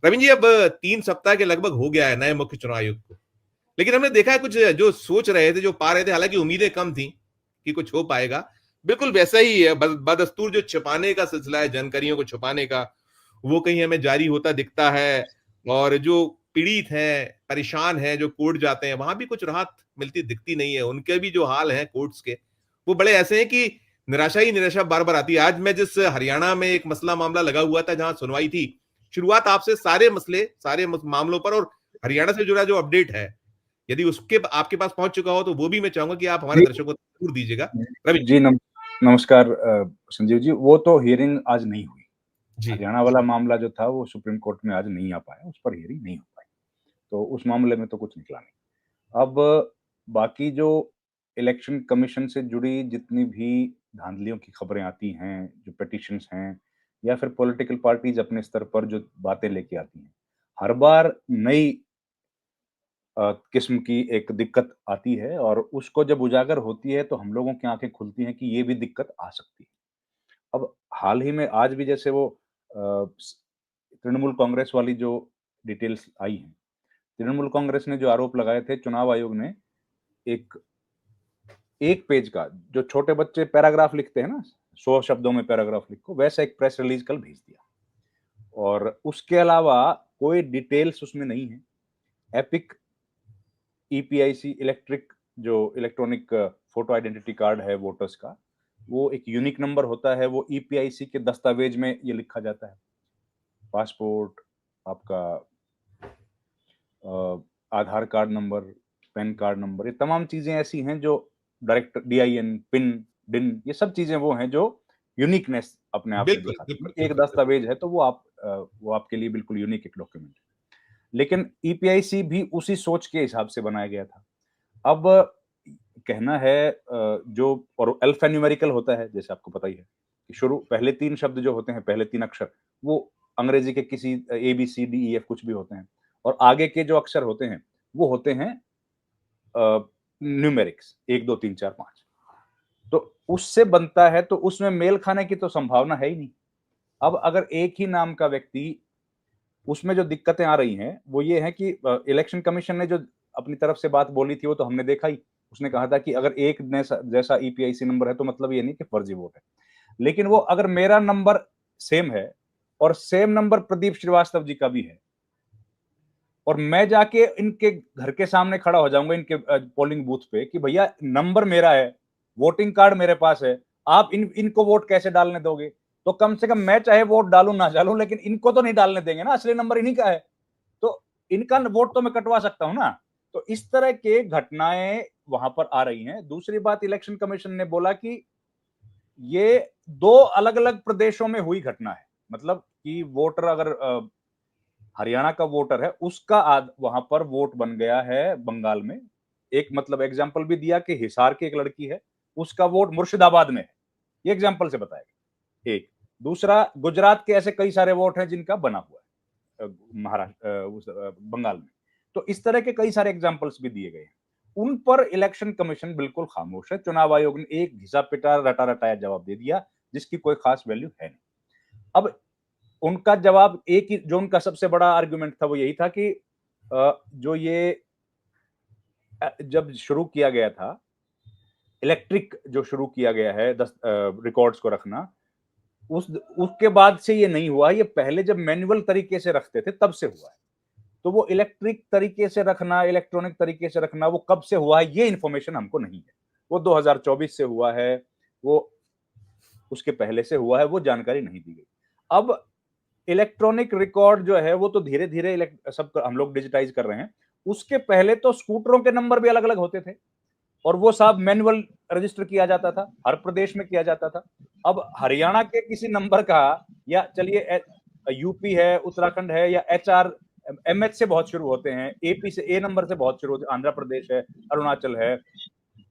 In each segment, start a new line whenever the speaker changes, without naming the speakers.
रविंद्र जी, अब 3 सप्ताह के लगभग हो गया है नए मुख्य चुनाव आयुक्त को। लेकिन हमने देखा है कुछ जो सोच रहे थे, जो पा रहे थे, हालांकि उम्मीदें कम थी कि कुछ हो पाएगा, बिल्कुल वैसा ही है। बदस्तूर जो छिपाने का सिलसिला है, जानकारियों को छुपाने का, वो कहीं हमें जारी होता दिखता है। और जो पीड़ित हैं, परेशान हैं, जो कोर्ट जाते हैं, वहां भी कुछ राहत मिलती दिखती नहीं है। उनके भी जो हाल हैं कोर्ट्स के, वो बड़े ऐसे हैं कि निराशा ही निराशा बार बार आती है। आज मैं जिस हरियाणा में एक मसला मामला लगा हुआ था, जहां सुनवाई थी, शुरुआत आपसे सारे मसले, सारे मामलों पर और हरियाणा से जुड़ा जो अपडेट है, यदि उसके आपके पास पहुंच चुका हो, तो वो भी मैं चाहूंगा कि आप हमारे
जी
दर्शकों को जरूर दीजिएगा। रवि
जी नमस्कार संजीव जी। वो तो हियरिंग आज नहीं हुई।
जी।
हरियाणा वाला मामला जो था वो सुप्रीम कोर्ट में आज नहीं आ पाया, उस पर हियरिंग नहीं हो पाई, तो उस मामले में तो कुछ निकला नहीं। अब बाकी जो इलेक्शन कमीशन से जुड़ी जितनी भी धांधलियों की खबरें आती हैं, जो पिटिशंस हैं, या फिर पॉलिटिकल पार्टीज अपने स्तर पर जो बातें लेके आती हैं, हर बार नई किस्म की एक दिक्कत आती है, और उसको जब उजागर होती है तो हम लोगों की आंखें खुलती हैं कि ये भी दिक्कत आ सकती है। अब हाल ही में आज भी जैसे वो तृणमूल कांग्रेस वाली जो डिटेल्स आई हैं, तृणमूल कांग्रेस ने जो आरोप लगाए थे, चुनाव आयोग ने एक एक पेज का, जो छोटे बच्चे पैराग्राफ लिखते हैं ना, 100 शब्दों में पैराग्राफ लिखो, वैसा एक प्रेस रिलीज कल भेज दिया। और उसके अलावा कोई डिटेल्स उसमें नहीं है। एपिक ईपीआईसी इलेक्ट्रिक, जो इलेक्ट्रॉनिक फोटो आइडेंटिटी कार्ड है वोटर्स का, वो एक यूनिक नंबर होता है, वो ईपीआईसी के दस्तावेज में ये लिखा जाता है। पासपोर्ट, आपका Aadhaar card number, PAN card number, ये तमाम चीजें ऐसी हैं जो डायरेक्ट डीआईएन, पिन, डिन, ये सब चीजें वो हैं जो यूनिकनेस अपने आप में
बिल्कुल
दिखाती
बिल्कुल
हैं। एक
बिल्कुल बिल्कुल।
दस्तावेज है तो वो आपके लिए बिल्कुल यूनिक एक डॉक्यूमेंट है। लेकिन ईपीआईसी भी उसी सोच के हिसाब से बनाया गया था। अब कहना है जो और अल्फा न्यूमेरिकल होता है, जैसे आपको पता ही है कि शुरू पहले 3 शब्द जो होते हैं, पहले 3 अक्षर, वो अंग्रेजी के किसी A B C D E F कुछ भी होते हैं, और आगे के जो अक्षर होते हैं वो होते हैं न्यूमेरिक्स 1 2 3 4 5। तो उससे बनता है, तो उसमें मेल खाने की तो संभावना है ही नहीं। अब अगर एक ही नाम का व्यक्ति, उसमें जो दिक्कतें आ रही हैं वो ये है कि इलेक्शन कमीशन ने जो अपनी तरफ से बात बोली थी वो तो हमने देखा ही। उसने कहा था कि अगर एक जैसा ईपीआईसी नंबर है तो मतलब ये नहीं कि फर्जी वोट है। लेकिन वो अगर मेरा नंबर सेम है और सेम नंबर प्रदीप श्रीवास्तव जी का भी है, और मैं जाके इनके घर के सामने खड़ा हो जाऊंगा, इनके पोलिंग बूथ पे, कि भैया नंबर मेरा है, वोटिंग कार्ड मेरे पास है, आप इनको वोट कैसे डालने दोगे? तो कम से कम मैं चाहे वोट डालूं ना डालूं, लेकिन इनको तो नहीं डालने देंगे ना, असली नंबर इन्हीं का है। तो इनका वोट तो मैं कटवा सकता हूं ना। तो इस तरह के घटनाएं वहां पर आ रही हैं। दूसरी बात, इलेक्शन कमीशन ने बोला कि ये 2 अलग-अलग प्रदेशों में हुई घटना है। मतलब कि वोटर अगर हरियाणा का वोटर है, उसका वहां पर वोट बन गया है बंगाल में। एक मतलब एग्जाम्पल भी दिया कि हिसार की एक लड़की है, उसका वोट मुर्शिदाबाद में है। ये एग्जाम्पल से बताया गया एक। दूसरा, गुजरात के ऐसे कई सारे वोट हैं जिनका बना हुआ है महाराष्ट्र, बंगाल में। तो इस तरह के कई सारे एग्जाम्पल्स भी दिए गए हैं। उन पर इलेक्शन कमीशन बिल्कुल खामोश है। चुनाव आयोग ने एक घिसा पिटा रटा रटाया जवाब दे दिया, जिसकी कोई खास वैल्यू है नहीं। अब उनका जवाब एक ही, जो उनका सबसे बड़ा आर्गुमेंट था वो यही था कि जो ये जब शुरू किया गया था, इलेक्ट्रिक जो शुरू किया गया है रिकॉर्ड्स को रखना, उसके बाद से ये नहीं हुआ, ये पहले जब मैनुअल तरीके से रखते थे तब से हुआ है। तो वो इलेक्ट्रिक तरीके से रखना, इलेक्ट्रॉनिक तरीके से रखना, वो कब से हुआ है ये इंफॉर्मेशन हमको नहीं है। वो 2024 से हुआ है, वो उसके पहले से हुआ है, वो जानकारी नहीं दी गई। अब इलेक्ट्रॉनिक रिकॉर्ड जो है वो तो धीरे धीरे सब हम लोग डिजिटाइज कर रहे हैं। उसके पहले तो स्कूटरों के नंबर भी अलग अलग होते थे, और वो सब मैनुअल रजिस्टर किया जाता था, हर प्रदेश में किया जाता था। अब हरियाणा के किसी नंबर का, या चलिए यूपी है, उत्तराखंड है, या एच आर एमएच से बहुत शुरू होते हैं, एपी से, ए नंबर से बहुत शुरू होते हैं, आंध्र प्रदेश है, अरुणाचल है,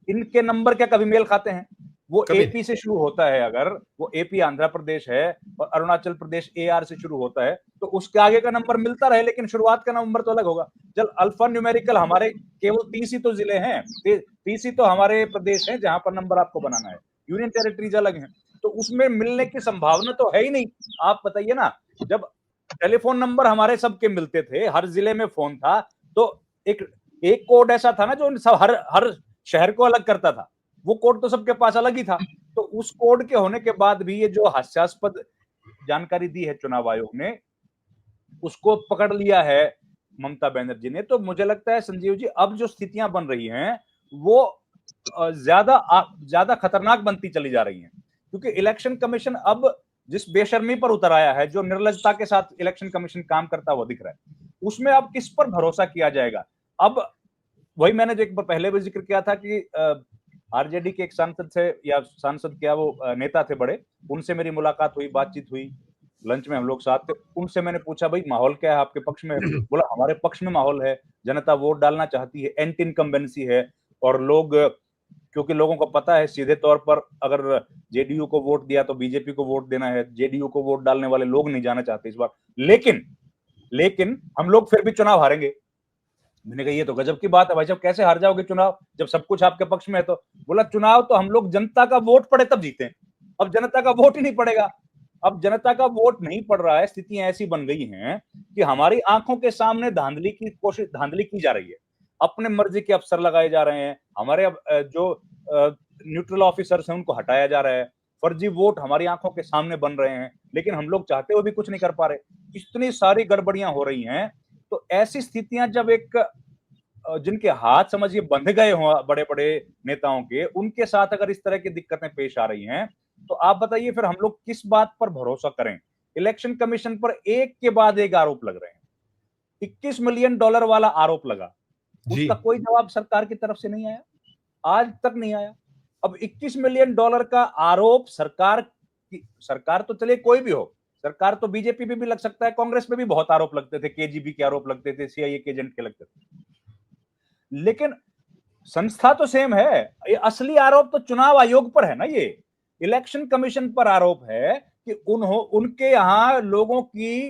इनके नंबर क्या कभी मेल खाते हैं? वो
कभी नहीं।
एपी से शुरू होता है, अगर वो एपी आंध्र प्रदेश है और अरुणाचल प्रदेश ए आर से शुरू होता है, तो उसके आगे का नंबर मिलता रहे, लेकिन शुरुआत का नंबर तो अलग होगा। चल, अल्फा न्यूमेरिकल हमारे केवल 30 ही तो जिले हैं, 30 ही तो हमारे प्रदेश हैं जहां पर नंबर आपको बनाना है। यूनियन टेरिटरीज अलग हैं, तो उसमें मिलने की संभावना तो है ही नहीं। आप बताइए ना, जब टेलीफोन नंबर हमारे सबके मिलते थे, हर जिले में फोन था, तो एक एक कोड ऐसा था ना जो सब हर हर शहर को अलग करता था, वो कोड तो सबके पास अलग ही था। तो उस कोड के होने के बाद भी ये जो हास्यास्पद जानकारी दी है चुनाव आयोग ने, उसको पकड़ लिया है ममता बनर्जी ने। तो मुझे लगता है संजीव जी, अब जो स्थितियां बन रही हैं वो ज्यादा खतरनाक बनती चली जा रही हैं, क्योंकि इलेक्शन कमीशन अब जिस बेशर्मी पर उतर आया है, जो निर्लजता के साथ इलेक्शन कमीशन काम करता हुआ दिख रहा है, उसमें अब किस पर भरोसा किया जाएगा। अब वही मैंने जो एक बार पहले भी जिक्र किया था कि आरजेडी के एक सांसद थे, या सांसद क्या वो नेता थे बड़े, उनसे मेरी मुलाकात हुई, बातचीत हुई, लंच में हम लोग साथ थे। उनसे मैंने पूछा भाई माहौल क्या है आपके पक्ष में? बोला हमारे पक्ष में माहौल है, जनता वोट डालना चाहती है, एंटी इनकम्बेंसी है, और लोग, क्योंकि लोगों को पता है सीधे तौर पर अगर जेडीयू को वोट दिया तो बीजेपी को वोट देना है, जेडीयू को वोट डालने वाले लोग नहीं जाना चाहते इस बार, लेकिन हम लोग फिर भी चुनाव हारेंगे। मैंने कहा ये तो गजब की बात है भाई साहब, कैसे हार जाओगे चुनाव जब सब कुछ आपके पक्ष में है? तो बोला चुनाव तो हम लोग जनता का वोट पड़े तब जीते, अब जनता का वोट ही नहीं पड़ेगा। अब जनता का वोट नहीं पड़ रहा है, स्थितियां ऐसी बन गई हैं कि हमारी आंखों के सामने धांधली की जा रही है, अपने मर्जी के अफसर लगाए जा रहे हैं, हमारे जो न्यूट्रल ऑफिसर्स हैं उनको हटाया जा रहा है, फर्जी वोट हमारी आंखों के सामने बन रहे हैं, लेकिन हम लोग चाहते हुए भी कुछ नहीं कर पा रहे। इतनी सारी गड़बड़ियां हो रही हैं। तो ऐसी स्थितियां जब एक जिनके हाथ समझिए बंध गए हों बड़े बड़े नेताओं के, उनके साथ अगर इस तरह की दिक्कतें पेश आ रही हैं, तो आप बताइए फिर हम लोग किस बात पर भरोसा करें? इलेक्शन कमीशन पर एक के बाद एक आरोप लग रहे हैं। $21 मिलियन वाला आरोप लगा, उसका कोई जवाब सरकार की तरफ से नहीं आया, आज तक नहीं आया। अब $21 मिलियन का आरोप सरकार तो चलिए कोई भी हो, सरकार तो बीजेपी पे भी लग सकता है, कांग्रेस पे भी बहुत आरोप लगते थे, केजीबी के आरोप लगते थे, सीआईए के एजेंट के लगते थे, लेकिन संस्था तो सेम है। ये असली आरोप तो चुनाव आयोग पर है ना, ये इलेक्शन कमीशन पर आरोप है कि उनके यहां लोगों की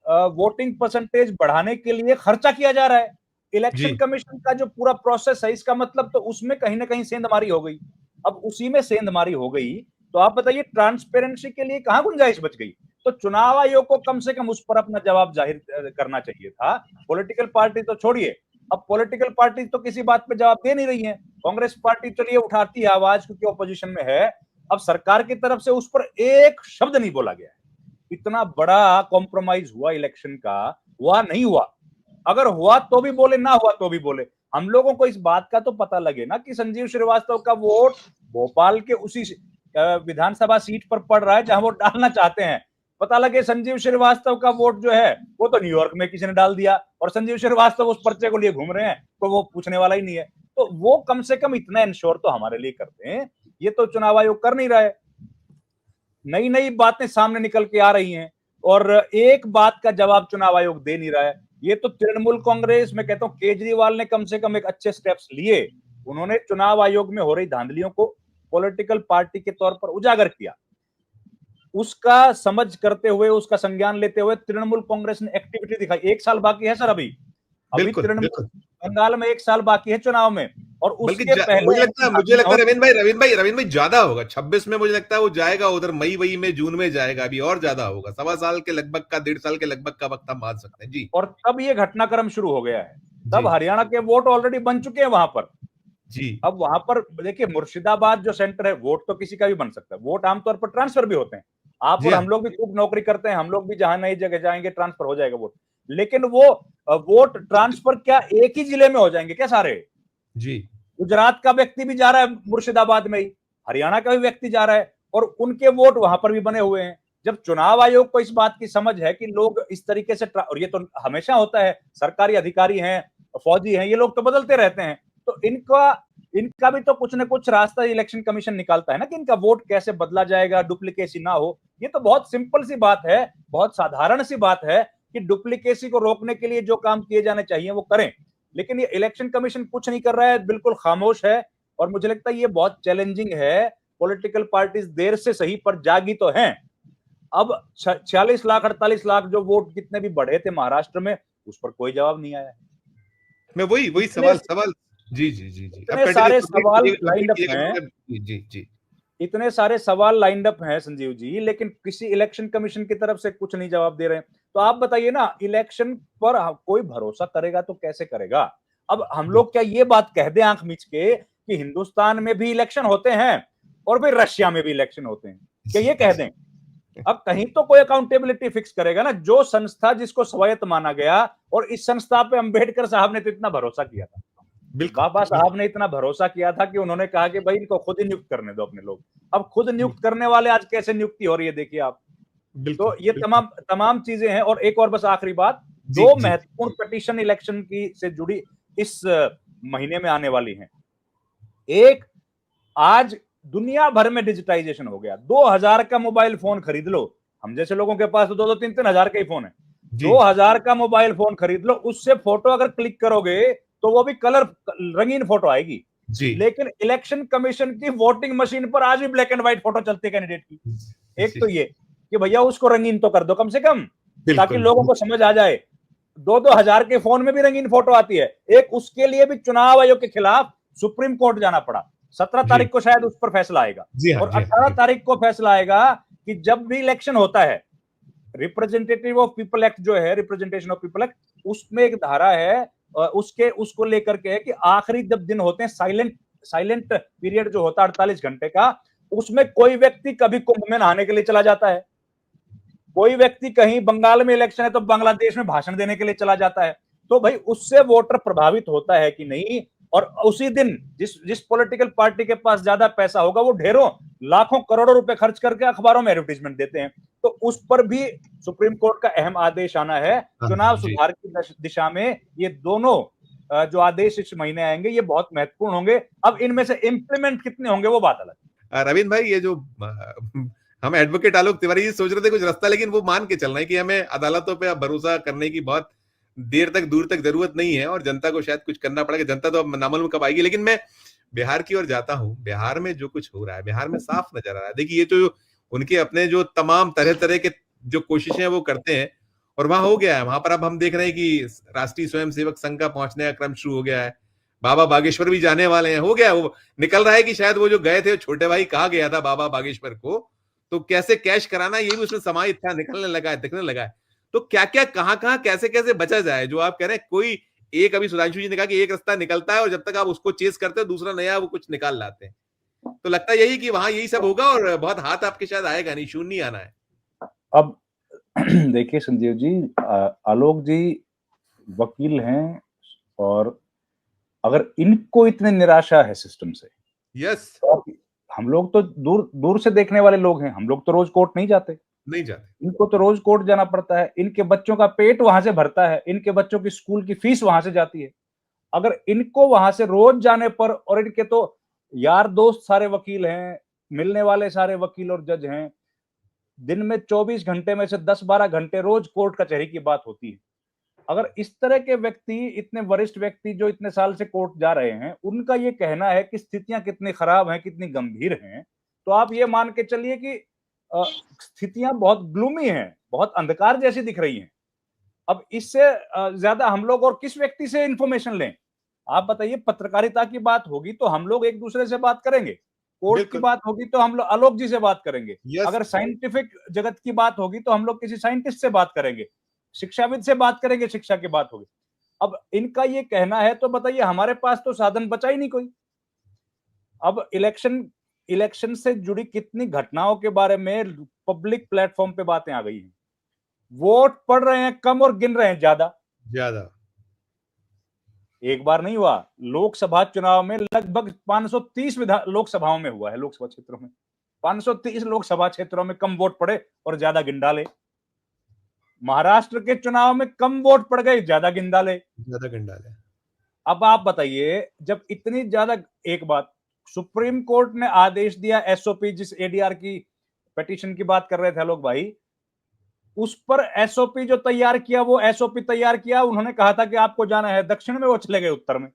वोटिंग परसेंटेज बढ़ाने के लिए खर्चा किया जा रहा है। इलेक्शन कमीशन का जो पूरा प्रोसेस है, इसका मतलब तो उसमें कहीं ना कहीं सेंधमारी हो गई। अब उसी में सेंधमारी हो गई तो आप बताइए ट्रांसपेरेंसी के लिए कहां गुंजाइश बच गई? तो चुनाव आयोग को कम से कम उस पर अपना जवाब जाहिर करना चाहिए था। पॉलिटिकल पार्टी तो छोड़िए, अब पॉलिटिकल पार्टी तो किसी बात पे जवाब दे नहीं रही है। कांग्रेस पार्टी चलिए उठाती है आवाज क्योंकि ऑपोजिशन में है, अब सरकार की तरफ से उस पर एक शब्द नहीं बोला गया है। इतना बड़ा कॉम्प्रोमाइज हुआ इलेक्शन का, हुआ नहीं हुआ, अगर हुआ तो भी बोले, ना हुआ तो भी बोले। हम लोगों को इस बात का तो पता लगे ना कि संजीव श्रीवास्तव का वोट भोपाल के उसी विधानसभा सीट पर पड़ रहा है जहां वो डालना चाहते हैं। पता लगे संजीव श्रीवास्तव का वोट जो है वो तो न्यूयॉर्क में किसी ने डाल दिया, और संजीव श्रीवास्तव उस पर्चे को लिए घूम रहे हैं, तो वो पूछने वाला ही नहीं है। तो वो कम से कम इतना इंश्योर तो हमारे लिए करते हैं, ये तो चुनाव आयोग कर नहीं रहा है। नई नई बातें सामने निकल के आ रही हैं और एक बात का जवाब चुनाव आयोग दे नहीं रहा है। ये तो तृणमूल कांग्रेस, मैं कहता हूं केजरीवाल ने कम से कम एक अच्छे स्टेप्स लिए, उन्होंने चुनाव आयोग में हो रही धांधलियों को पॉलिटिकल पार्टी के तौर पर उजागर किया, उसका समझ करते हुए, उसका संज्ञान लेते हुए तृणमूल कांग्रेस ने एक्टिविटी दिखाई। 1 साल बाकी है सर, अभी तृणमूल बंगाल में 1 साल बाकी है चुनाव में, और उसके पहले
मुझे लगता है रवीन भाई ज्यादा होगा 26 में, मुझे लगता है वो जाएगा उधर मई वई में, जून में जाएगा, अभी और ज्यादा होगा, 1.25 साल के लगभग का, 1.5 साल के लगभग का वक्त हम मान सकते हैं जी।
और तब ये घटनाक्रम शुरू हो गया है, तब हरियाणा के वोट ऑलरेडी बन चुके हैं वहां पर
जी।
अब वहां पर देखिए मुर्शिदाबाद जो सेंटर है, वोट तो किसी का भी बन सकता है, वोट आमतौर पर ट्रांसफर भी होते हैं, आप और हम लोग भी खूब नौकरी करते हैं, हम लोग भी जहां नई जगह जाएंगे ट्रांसफर हो जाएगा वोट, लेकिन वो वोट ट्रांसफर क्या एक ही जिले में हो जाएंगे क्या सारे?
जी,
गुजरात का व्यक्ति भी जा रहा है मुर्शिदाबाद में ही, हरियाणा का भी व्यक्ति जा रहा है, और उनके वोट वहां पर भी बने हुए हैं। जब चुनाव आयोग को इस बात की समझ है कि लोग इस तरीके से, और ये तो हमेशा होता है, सरकारी अधिकारी हैं, फौजी हैं, ये लोग तो बदलते रहते हैं, तो इनका भी तो कुछ ना कुछ रास्ता इलेक्शन कमीशन निकालता है ना कि इनका वोट कैसे बदला जाएगा, डुप्लीकेसी ना हो। ये तो बहुत सिंपल सी बात है, बहुत साधारण सी बात है कि डुप्लीकेसी को रोकने के लिए जो काम किए जाने चाहिए वो करें, लेकिन ये इलेक्शन कमीशन कुछ नहीं कर रहा है, बिल्कुल खामोश है। और मुझे लगता है ये बहुत चैलेंजिंग है। पॉलिटिकल पार्टीज देर से सही पर जागी तो हैं। अब 46 लाख 48 लाख जो वोट कितने भी बढ़े थे महाराष्ट्र में, उस पर कोई जवाब नहीं आया है।
मैं वही सवाल जी जी जी जी
इतने सारे सवाल लाइन अप हैं।
जी जी जी
इतने सारे सवाल लाइंड अप हैं संजीव जी, लेकिन किसी इलेक्शन कमीशन की तरफ से कुछ नहीं जवाब दे रहे हैं। तो आप बताइए ना, इलेक्शन पर कोई भरोसा करेगा तो कैसे करेगा? अब हम लोग क्या ये बात कह दें आंख मीच के कि हिंदुस्तान में भी इलेक्शन होते हैं और फिर रशिया में भी इलेक्शन होते हैं, क्या ये कह दें? अब कहीं तो कोई अकाउंटेबिलिटी फिक्स करेगा ना। जो संस्था जिसको स्वायत्त माना गया, और इस संस्था पे अंबेडकर साहब ने तो इतना भरोसा किया था, बाबा साहब ने इतना भरोसा किया था कि उन्होंने कहा कि भाई इनको खुद ही नियुक्त करने दो अपने लोग। अब खुद नियुक्त करने वाले आज कैसे नियुक्ति हो रही है देखिए आप। तो ये तमाम तमाम चीजें हैं। और एक और बस आखिरी बात, दो महत्वपूर्ण पिटीशन इलेक्शन की से जुड़ी इस महीने में आने वाली हैं। एक, आज दुनिया भर में डिजिटाइजेशन हो गया। 2000 का मोबाइल फोन खरीद लो, हम जैसे लोगों के पास तो 2-3 हजार का ही फोन है। 2000 का मोबाइल फोन खरीद लो, उससे फोटो अगर क्लिक करोगे तो वो भी कलर रंगीन फोटो आएगी। लेकिन इलेक्शन कमीशन की वोटिंग मशीन पर आज भी ब्लैक एंड व्हाइट फोटो चलती है कैंडिडेट की। एक तो ये कि भैया उसको रंगीन तो कर दो कम से कम, ताकि लोगों को समझ आ जाए। 2-2 हजार के फोन में भी रंगीन फोटो आती है। एक, उसके लिए भी चुनाव आयोग के खिलाफ सुप्रीम कोर्ट जाना पड़ा। 17 तारीख को शायद उस पर फैसला आएगा, और 18 तारीख को फैसला आएगा कि जब भी इलेक्शन होता है, रिप्रेजेंटेटिव ऑफ पीपल एक्ट जो है, रिप्रेजेंटेशन ऑफ पीपल एक्ट, उसमें एक धारा है उसको लेकर के है कि आखिरी जब दिन होते हैं, साइलेंट पीरियड जो होता है 48 घंटे का, उसमें कोई व्यक्ति कभी कुंभ में नहाने के लिए चला जाता है, कोई व्यक्ति कहीं बंगाल में इलेक्शन है तो बांग्लादेश में भाषण देने के लिए चला जाता है। तो भाई उससे वोटर प्रभावित होता है कि नहीं? और उसी दिन जिस पॉलिटिकल पार्टी के पास ज्यादा पैसा होगा वो ढेरों लाखों करोड़ों रुपए खर्च करके अखबारों में एडवर्टीजमेंट देते हैं। तो उस पर भी सुप्रीम कोर्ट का अहम आदेश आना है। चुनाव सुधार की दिशा में ये दोनों जो आदेश इस महीने आएंगे ये बहुत महत्वपूर्ण होंगे। अब इनमें से इंप्लीमेंट कितने होंगे वो बात अलग।
रवीन भाई, ये जो हम एडवोकेट आलोक तिवारी जी सोच रहे थे कुछ रास्ता, लेकिन वो मान के चल रहे हैं कि हमें अदालतों पे अब भरोसा करने की बहुत दूर तक जरूरत नहीं है, और जनता को शायद कुछ करना पड़ेगा। जनता तो अब नामालूम कब आएगी। लेकिन मैं बिहार की ओर जाता हूँ। बिहार में जो कुछ हो रहा है, बिहार में साफ नजर आ रहा है। देखिए, ये तो उनके अपने जो तमाम तरह तरह के जो कोशिशें वो करते हैं, और वहां हो गया है। वहां पर अब हम देख रहे हैं कि राष्ट्रीय स्वयंसेवक संघ का पहुंचने का क्रम शुरू हो गया है। बाबा बागेश्वर भी जाने वाले हैं। हो गया, वो निकल रहा है कि शायद वो जो गए थे छोटे भाई कहा गया था बाबा बागेश्वर को, तो कैसे कैश कराना ये भी उसमें समाहित था, निकलने लगा है, दिखने लगा है। तो क्या क्या कहां कहां कैसे कैसे बचा जाए, जो आप कह रहे हैं। कोई एक, अभी सुधांशु जी ने कहा कि एक रास्ता निकलता है और जब तक आप उसको चेस करते हो दूसरा नया वो कुछ निकाल लाते हैं। तो लगता है यही कि वहां यही सब होगा और बहुत हाथ आपके शायद आएगा नहीं, शून्य आना है।
अब देखिए संजीव जी, आलोक जी वकील हैं, और अगर इनको इतनी निराशा है सिस्टम से,
यस,
तो हम लोग तो दूर दूर से देखने वाले लोग हैं। हम लोग तो रोज कोर्ट नहीं जाते, इनको तो रोज कोर्ट जाना पड़ता है। इनके बच्चों का पेट वहां से भरता है, इनके बच्चों की स्कूल की फीस वहां से जाती है। अगर इनको वहां से रोज जाने पर, और इनके तो यार दोस्त सारे वकील हैं, मिलने वाले सारे वकील और जज हैं, दिन में 24 घंटे में से 10-12 घंटे रोज कोर्ट कचहरी की बात होती है। अगर इस तरह के व्यक्ति, इतने वरिष्ठ व्यक्ति जो इतने साल से कोर्ट जा रहे हैं, उनका ये कहना है कि स्थितियां कितनी खराब हैं, कितनी गंभीर हैं, तो आप ये मान के चलिए कि स्थितियां बहुत ग्लूमी हैं, बहुत अंधकार जैसी दिख रही हैं। अब इससे ज्यादा हम लोग और किस व्यक्ति से इंफॉर्मेशन लें? आप बताइए। पत्रकारिता की बात होगी तो हम लोग एक दूसरे से बात करेंगे, कोर्ट की बात होगी तो हम लोग आलोक जी से बात करेंगे, अगर साइंटिफिक जगत की बात होगी तो हम लोग किसी साइंटिस्ट से बात करेंगे, शिक्षाविद से बात करेंगे, शिक्षा की बात होगी। अब इनका ये कहना है तो बताइए, हमारे पास तो साधन बचा ही नहीं कोई। अब इलेक्शन से जुड़ी कितनी घटनाओं के बारे में पब्लिक प्लेटफॉर्म पे बातें आ गई हैं। वोट पड़ रहे हैं कम और गिन रहे हैं ज्यादा। एक बार नहीं हुआ, लोकसभा चुनाव में लगभग 530 लोकसभाओं में हुआ है, लोकसभा क्षेत्रों में 530 लोकसभा क्षेत्रों में कम वोट पड़े और ज्यादा गिन डाले। महाराष्ट्र के चुनाव में कम वोट पड़ गए, ज्यादा गिन डाले। अब आप बताइए, जब इतनी ज्यादा, एक बात, सुप्रीम कोर्ट ने आदेश दिया, एसओपी, जिस एडीआर की पिटीशन की बात कर रहे थे लोग भाई, उस पर एसओपी जो तैयार किया, वो एसओपी तैयार किया, उन्होंने कहा था कि आपको जाना है दक्षिण में, वो चले गए उत्तर में।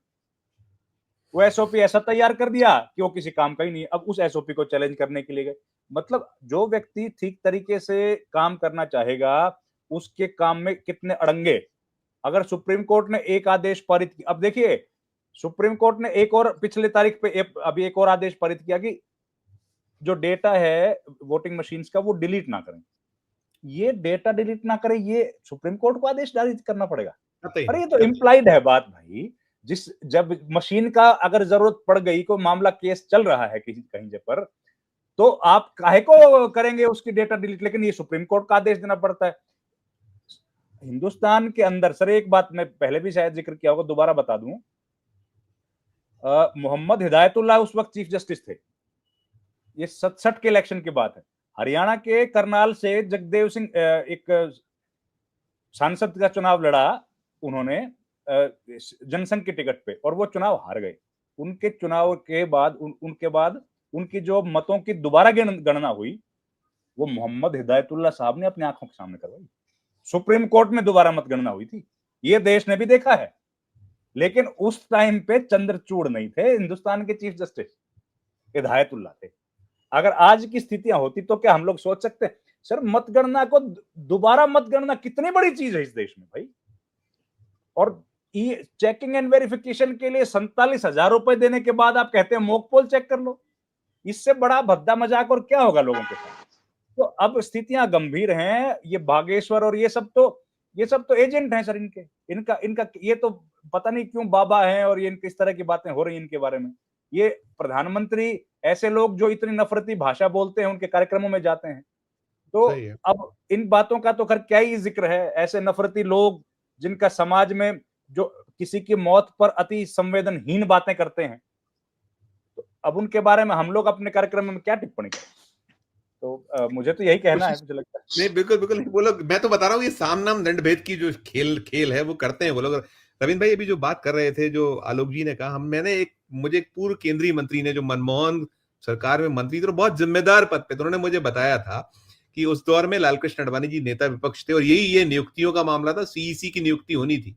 वो एसओपी ऐसा तैयार कर दिया कि वो किसी काम का ही नहीं। अब उस एसओपी को चैलेंज करने के लिए गए। मतलब जो व्यक्ति ठीक तरीके से काम करना चाहेगा, उसके काम में कितने अड़ंगे। अगर सुप्रीम कोर्ट ने एक आदेश पारित किया, अब देखिए सुप्रीम कोर्ट ने एक और पिछले तारीख पे अभी एक और आदेश पारित किया कि जो डेटा है वोटिंग मशीन्स का वो डिलीट ना करें। ये डेटा डिलीट ना करें, ये सुप्रीम कोर्ट को आदेश जारी करना पड़ेगा। अरे ये तो इम्प्लाइड है बात भाई। जब मशीन का अगर जरूरत पड़ गई, कोई मामला केस चल रहा है कहीं पर, तो आप काहे को करेंगे उसकी डेटा डिलीट, लेकिन ये सुप्रीम कोर्ट का आदेश देना पड़ता है। हिंदुस्तान के अंदर सर एक बात मैं पहले भी शायद जिक्र किया होगा, दोबारा बता दूं, मोहम्मद हिदायतुल्लाह उस वक्त चीफ जस्टिस थे, ये 67 के इलेक्शन की बात है। हरियाणा के करनाल से जगदेव सिंह एक सांसद का चुनाव लड़ा उन्होंने जनसंघ की टिकट पे, और वो चुनाव हार गए। उनके चुनाव के बाद उनके बाद उनकी जो मतों की दोबारा गणना हुई, वो मोहम्मद हिदायतुल्लाह साहब ने अपनी आंखों के सामने करवाई। सुप्रीम कोर्ट में दोबारा मतगणना हुई थी, ये देश ने भी देखा है। लेकिन उस टाइम पे चंद्रचूड़ नहीं थे, हिंदुस्तान के चीफ जस्टिस हिदायतुल्लाह थे। अगर आज की स्थितियां होती तो क्या हम लोग सोच सकते हैं? सर मतगणना को दोबारा मतगणना कितनी बड़ी चीज है इस देश में भाई। और चेकिंग एंड वेरिफिकेशन के लिए 47,000 रुपए देने के बाद आप कहते हैं मॉक पोल चेक कर लो। इससे बड़ा भद्दा मजाक और क्या होगा लोगों के साथ? तो अब स्थितियां गंभीर हैं। ये बागेश्वर और ये सब तो एजेंट हैं सर इनका ये तो पता नहीं क्यों बाबा हैं, और ये किस तरह की बातें हो रही हैं इनके बारे में। ये प्रधानमंत्री ऐसे लोग जो इतनी नफरती भाषा बोलते हैं उनके कार्यक्रमों में जाते हैं। तो अब इन बातों का तो खैर क्या ही जिक्र है। ऐसे नफरती लोग जिनका समाज में जो किसी की मौत पर अति संवेदनहीन बातें करते हैं, तो अब उनके बारे में हम लोग अपने कार्यक्रम में क्या टिप्पणी करें? तो मुझे तो यही कहना है, मुझे लगता है।
नहीं बिल्कुल वो लोग, मैं तो बता रहा हूँ, ये साम नाम दंड भेद की जो खेल है वो करते हैं वो लोग। रविंद्र भाई अभी जो बात कर रहे थे, जो आलोक जी ने कहा, मुझे एक पूर्व केंद्रीय मंत्री ने, जो मनमोहन सरकार में मंत्री थे, बहुत जिम्मेदार पद पे, तो उन्होंने मुझे बताया था कि उस दौर में लालकृष्ण आडवाणी जी नेता विपक्ष थे, और ये नियुक्तियों का मामला था। सीईसी की नियुक्ति होनी थी,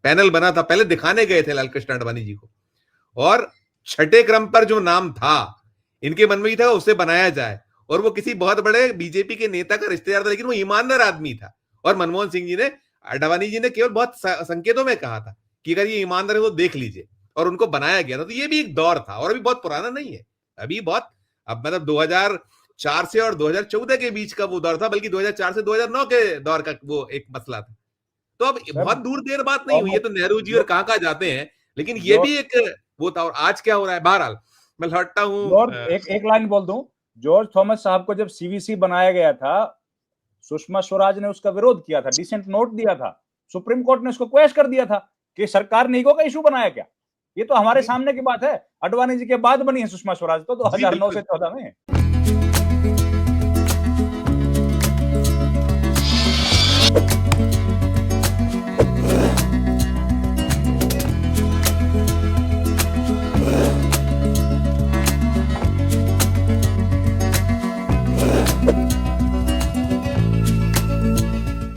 पैनल बना था, पहले दिखाने गए थे लालकृष्ण आडवाणी जी को, और छठे क्रम पर जो नाम था इनके मन में ही था उसे बनाया जाए, और वो किसी बहुत बड़े बीजेपी के नेता का रिश्तेदार था, लेकिन वो ईमानदार आदमी था। और मनमोहन सिंह जी ने, आडवाणी जी ने केवल बहुत संकेतों में कहा था कि अगर ये ईमानदार है तो देख लीजिए, और उनको बनाया गया था। तो ये भी एक दौर था, और अभी बहुत पुराना नहीं है, अभी बहुत, अब मतलब 2004 से और 2014 के बीच का वो दौर था, बल्कि 2004 से 2009 के दौर का वो एक मसला था। तो अब बहुत दूर देर बात नहीं हुई है, तो नेहरू जी और कहां जाते हैं, लेकिन ये भी एक वो था। और आज क्या हो रहा है, बहरहाल मैं लौटता हूं।
एक लाइन बोल दूं, जॉर्ज थॉमस साहब को जब सीवीसी बनाया गया था, सुषमा स्वराज ने उसका विरोध किया था, डिसेंट नोट दिया था, सुप्रीम कोर्ट ने उसको क्वेश्चन कर दिया था कि सरकार ने ईगो का इशू बनाया क्या। ये तो हमारे सामने की बात है। आडवाणी जी के बाद बनी है सुषमा स्वराज, तो 2009 से 14 में।